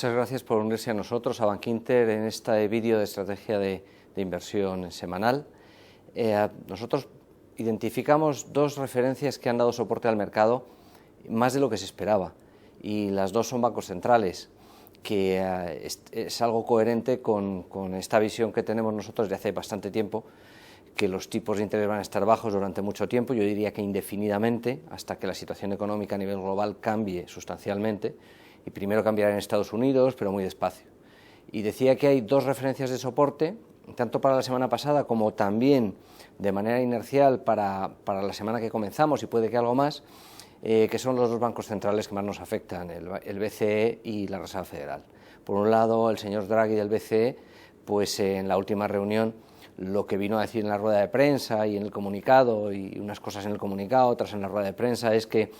Muchas gracias por unirse a nosotros, a Bankinter, en este vídeo de estrategia de inversión semanal. Nosotros identificamos dos referencias que han dado soporte al mercado más de lo que se esperaba, y las dos son bancos centrales, que es algo coherente con esta visión que tenemos nosotros de hace bastante tiempo, que los tipos de interés van a estar bajos durante mucho tiempo, yo diría que indefinidamente, hasta que la situación económica a nivel global cambie sustancialmente, y primero cambiará en Estados Unidos, pero muy despacio. Y decía que hay dos referencias de soporte, tanto para la semana pasada como también de manera inercial para la semana que comenzamos, y puede que algo más, que son los dos bancos centrales que más nos afectan, el BCE y la Reserva Federal. Por un lado, el señor Draghi del BCE, pues en la última reunión, lo que vino a decir en la rueda de prensa y en el comunicado, y unas cosas en el comunicado, otras en la rueda de prensa, es que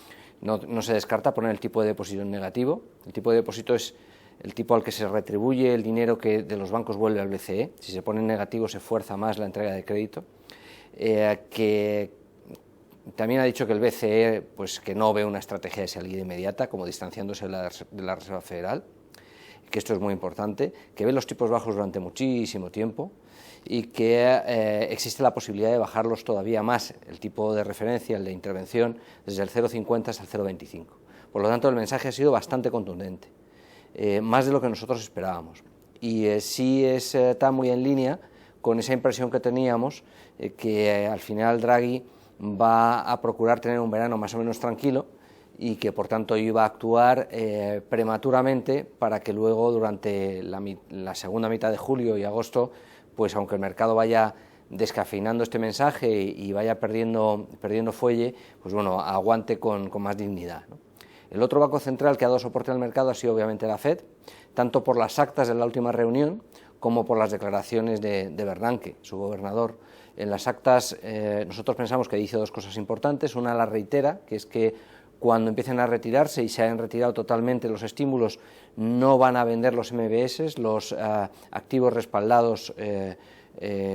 no se descarta poner el tipo de depósito en negativo. El tipo de depósito es el tipo al que se retribuye el dinero que de los bancos vuelve al BCE. Si se pone en negativo se fuerza más la entrega de crédito. Que también ha dicho que el BCE pues, que no ve una estrategia de salida inmediata, como distanciándose de la Reserva Federal, que esto es muy importante, que ve los tipos bajos durante muchísimo tiempo y que existe la posibilidad de bajarlos todavía más, el tipo de referencia, el de intervención, desde el 0,50 hasta el 0,25. Por lo tanto, el mensaje ha sido bastante contundente, más de lo que nosotros esperábamos. Y sí está muy en línea con esa impresión que teníamos, que al final Draghi va a procurar tener un verano más o menos tranquilo, y que por tanto iba a actuar prematuramente para que luego durante la segunda mitad de julio y agosto, pues aunque el mercado vaya descafeinando este mensaje y vaya perdiendo fuelle, pues bueno, aguante con más dignidad, ¿no? El otro banco central que ha dado soporte al mercado ha sido obviamente la FED, tanto por las actas de la última reunión como por las declaraciones de Bernanke, su gobernador. En las actas nosotros pensamos que dice dos cosas importantes. Una la reitera, que es que cuando empiecen a retirarse y se hayan retirado totalmente los estímulos, no van a vender los MBS, los activos respaldados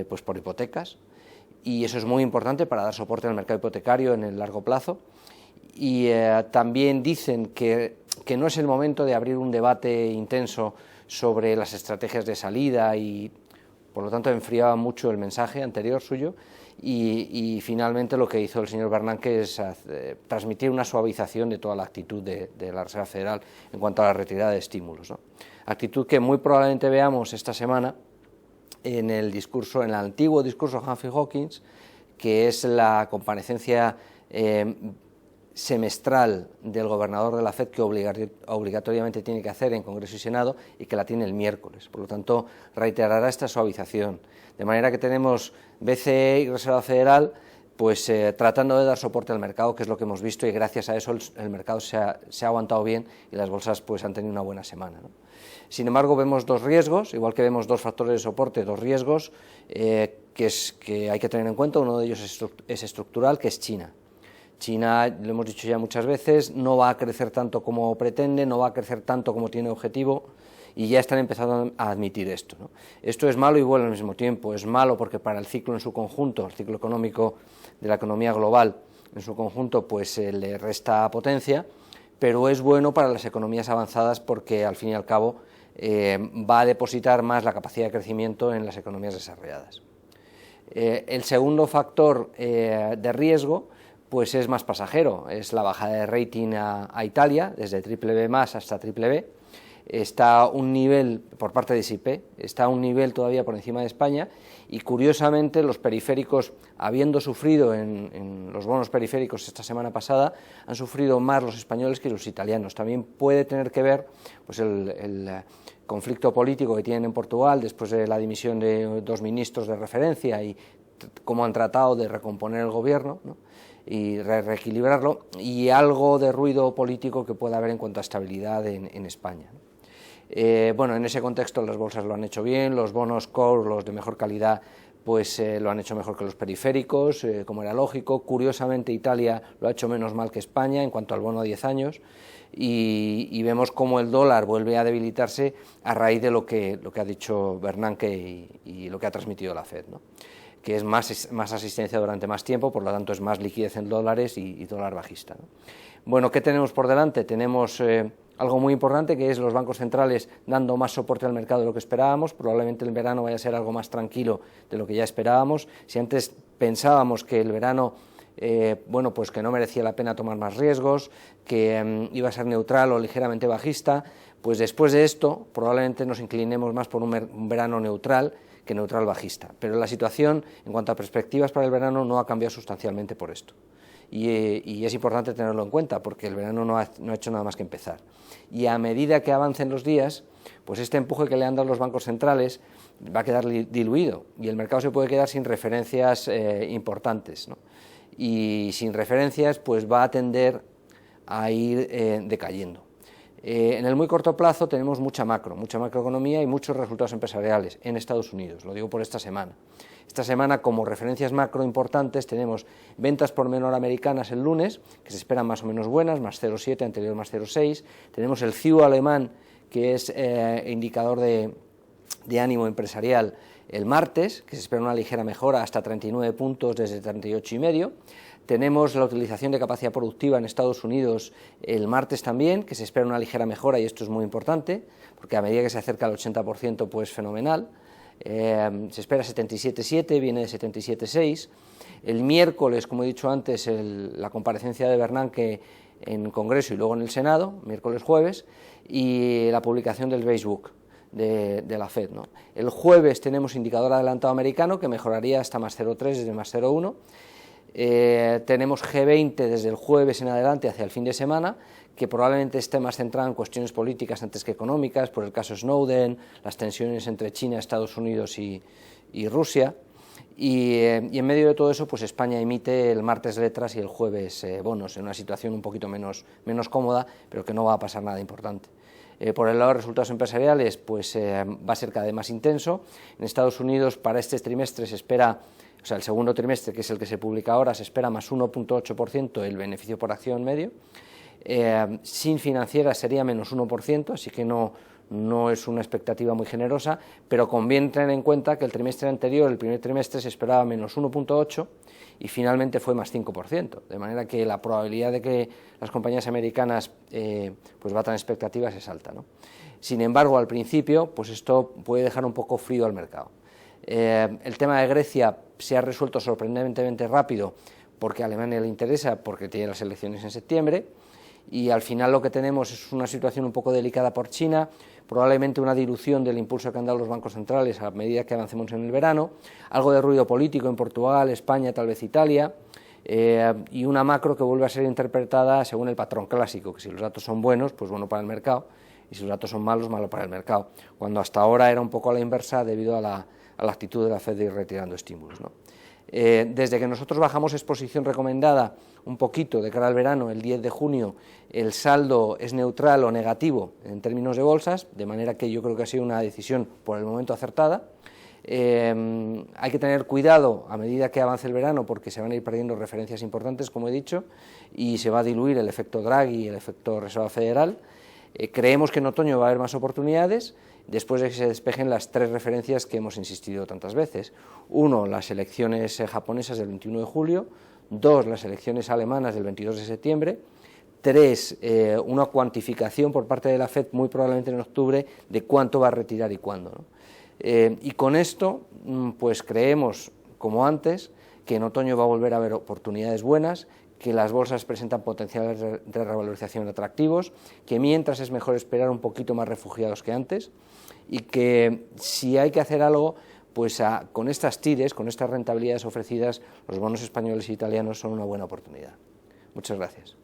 pues por hipotecas, y eso es muy importante para dar soporte al mercado hipotecario en el largo plazo. Y también dicen que no es el momento de abrir un debate intenso sobre las estrategias de salida, y por lo tanto enfriaba mucho el mensaje anterior suyo. Y finalmente lo que hizo el señor Bernanke es transmitir una suavización de toda la actitud de la Reserva Federal en cuanto a la retirada de estímulos, ¿no? Actitud que muy probablemente veamos esta semana en el antiguo discurso Humphrey Hawkins, que es la comparecencia semestral del gobernador de la FED, que obligatoriamente tiene que hacer en Congreso y Senado, y que la tiene el miércoles. Por lo tanto, reiterará esta suavización, de manera que tenemos BCE y Reserva Federal pues tratando de dar soporte al mercado, que es lo que hemos visto, y gracias a eso el mercado se ha aguantado bien y las bolsas pues han tenido una buena semana, ¿no? Sin embargo, vemos dos riesgos, igual que vemos dos factores de soporte, dos riesgos que hay que tener en cuenta. Uno de ellos es estructural, que es China. China, lo hemos dicho ya muchas veces, no va a crecer tanto como pretende, no va a crecer tanto como tiene objetivo, y ya están empezando a admitir esto, ¿no? Esto es malo y bueno al mismo tiempo. Es malo porque para el ciclo en su conjunto, el ciclo económico de la economía global en su conjunto, pues le resta potencia, pero es bueno para las economías avanzadas porque al fin y al cabo va a depositar más la capacidad de crecimiento en las economías desarrolladas. El segundo factor de riesgo pues es más pasajero, es la bajada de rating a Italia, desde BBB+ hasta BBB. Está a un nivel, por parte de SIP, está a un nivel todavía por encima de España, y curiosamente los periféricos, habiendo sufrido en los bonos periféricos esta semana pasada, han sufrido más los españoles que los italianos. También puede tener que ver pues el conflicto político que tienen en Portugal después de la dimisión de dos ministros de referencia y cómo han tratado de recomponer el gobierno, ¿no? Y reequilibrarlo, y algo de ruido político que pueda haber en cuanto a estabilidad en España, ¿no? Bueno, en ese contexto las bolsas lo han hecho bien, los bonos core, los de mejor calidad, pues lo han hecho mejor que los periféricos, como era lógico. Curiosamente Italia lo ha hecho menos mal que España en cuanto al bono a 10 años, y vemos cómo el dólar vuelve a debilitarse a raíz de lo que ha dicho Bernanke y lo que ha transmitido la FED, ¿no? Que es más asistencia durante más tiempo, por lo tanto es más liquidez en dólares y dólar bajista, ¿no? Bueno, ¿qué tenemos por delante? Tenemos algo muy importante, que es los bancos centrales dando más soporte al mercado de lo que esperábamos. Probablemente el verano vaya a ser algo más tranquilo de lo que ya esperábamos. Si antes pensábamos que el verano bueno, pues que no merecía la pena tomar más riesgos, que iba a ser neutral o ligeramente bajista, pues después de esto probablemente nos inclinemos más por un verano neutral que neutral bajista. Pero la situación en cuanto a perspectivas para el verano no ha cambiado sustancialmente por esto. Y es importante tenerlo en cuenta porque el verano no ha hecho nada más que empezar. Y a medida que avancen los días, pues este empuje que le han dado los bancos centrales va a quedar diluido y el mercado se puede quedar sin referencias importantes, ¿no? Y sin referencias pues va a tender a ir decayendo. En el muy corto plazo tenemos mucha macroeconomía y muchos resultados empresariales en Estados Unidos, lo digo por esta semana. Esta semana, como referencias macro importantes, tenemos ventas por menor americanas el lunes, que se esperan más o menos buenas, más 0,7, anterior más 0,6. Tenemos el CIU alemán, que es indicador de ánimo empresarial, el martes, que se espera una ligera mejora hasta 39 puntos desde 38,5. Tenemos la utilización de capacidad productiva en Estados Unidos el martes también, que se espera una ligera mejora, y esto es muy importante, porque a medida que se acerca al 80%, pues fenomenal. Se espera 77,7, viene de 77,6. El miércoles, como he dicho antes, la comparecencia de Bernanke en Congreso y luego en el Senado, miércoles, jueves, y la publicación del Beige Book de la FED, ¿no? El jueves tenemos indicador adelantado americano, que mejoraría hasta más 0,3 desde más 0,1. Tenemos G20 desde el jueves en adelante hacia el fin de semana, que probablemente esté más centrado en cuestiones políticas antes que económicas, por el caso Snowden, las tensiones entre China, Estados Unidos y Rusia, y en medio de todo eso, pues España emite el martes letras y el jueves bonos, en una situación un poquito menos cómoda, pero que no va a pasar nada importante. Por el lado de resultados empresariales, pues va a ser cada vez más intenso. En Estados Unidos, para este trimestre se espera, o sea, el segundo trimestre, que es el que se publica ahora, se espera más 1,8% el beneficio por acción medio. Sin financieras sería menos 1%, así que no es una expectativa muy generosa, pero conviene tener en cuenta que el trimestre anterior, el primer trimestre, se esperaba menos 1,8% y finalmente fue más 5%, de manera que la probabilidad de que las compañías americanas pues batan expectativas es alta, ¿no? Sin embargo, al principio, pues esto puede dejar un poco frío al mercado. El tema de Grecia se ha resuelto sorprendentemente rápido porque a Alemania le interesa, porque tiene las elecciones en septiembre, y al final lo que tenemos es una situación un poco delicada por China, probablemente una dilución del impulso que han dado los bancos centrales a medida que avancemos en el verano, algo de ruido político en Portugal, España, tal vez Italia, y una macro que vuelve a ser interpretada según el patrón clásico, que si los datos son buenos, pues bueno para el mercado, y si los datos son malos, malo para el mercado, cuando hasta ahora era un poco a la inversa debido a la actitud de la FED de ir retirando estímulos, ¿no? Desde que nosotros bajamos exposición recomendada un poquito de cara al verano, el 10 de junio, el saldo es neutral o negativo en términos de bolsas, de manera que yo creo que ha sido una decisión por el momento acertada. Hay que tener cuidado a medida que avance el verano porque se van a ir perdiendo referencias importantes, como he dicho, y se va a diluir el efecto Draghi y el efecto Reserva Federal. Creemos que en otoño va a haber más oportunidades, después de que se despejen las tres referencias que hemos insistido tantas veces. 1, las elecciones japonesas del 21 de julio, 2, las elecciones alemanas del 22 de septiembre, 3, una cuantificación por parte de la FED, muy probablemente en octubre, de cuánto va a retirar y cuándo, ¿no? Y con esto, pues creemos, como antes, que en otoño va a volver a haber oportunidades buenas, que las bolsas presentan potenciales de revalorización atractivos, que mientras es mejor esperar un poquito más refugiados que antes, y que si hay que hacer algo, pues con estas tires, con estas rentabilidades ofrecidas, los bonos españoles e italianos son una buena oportunidad. Muchas gracias.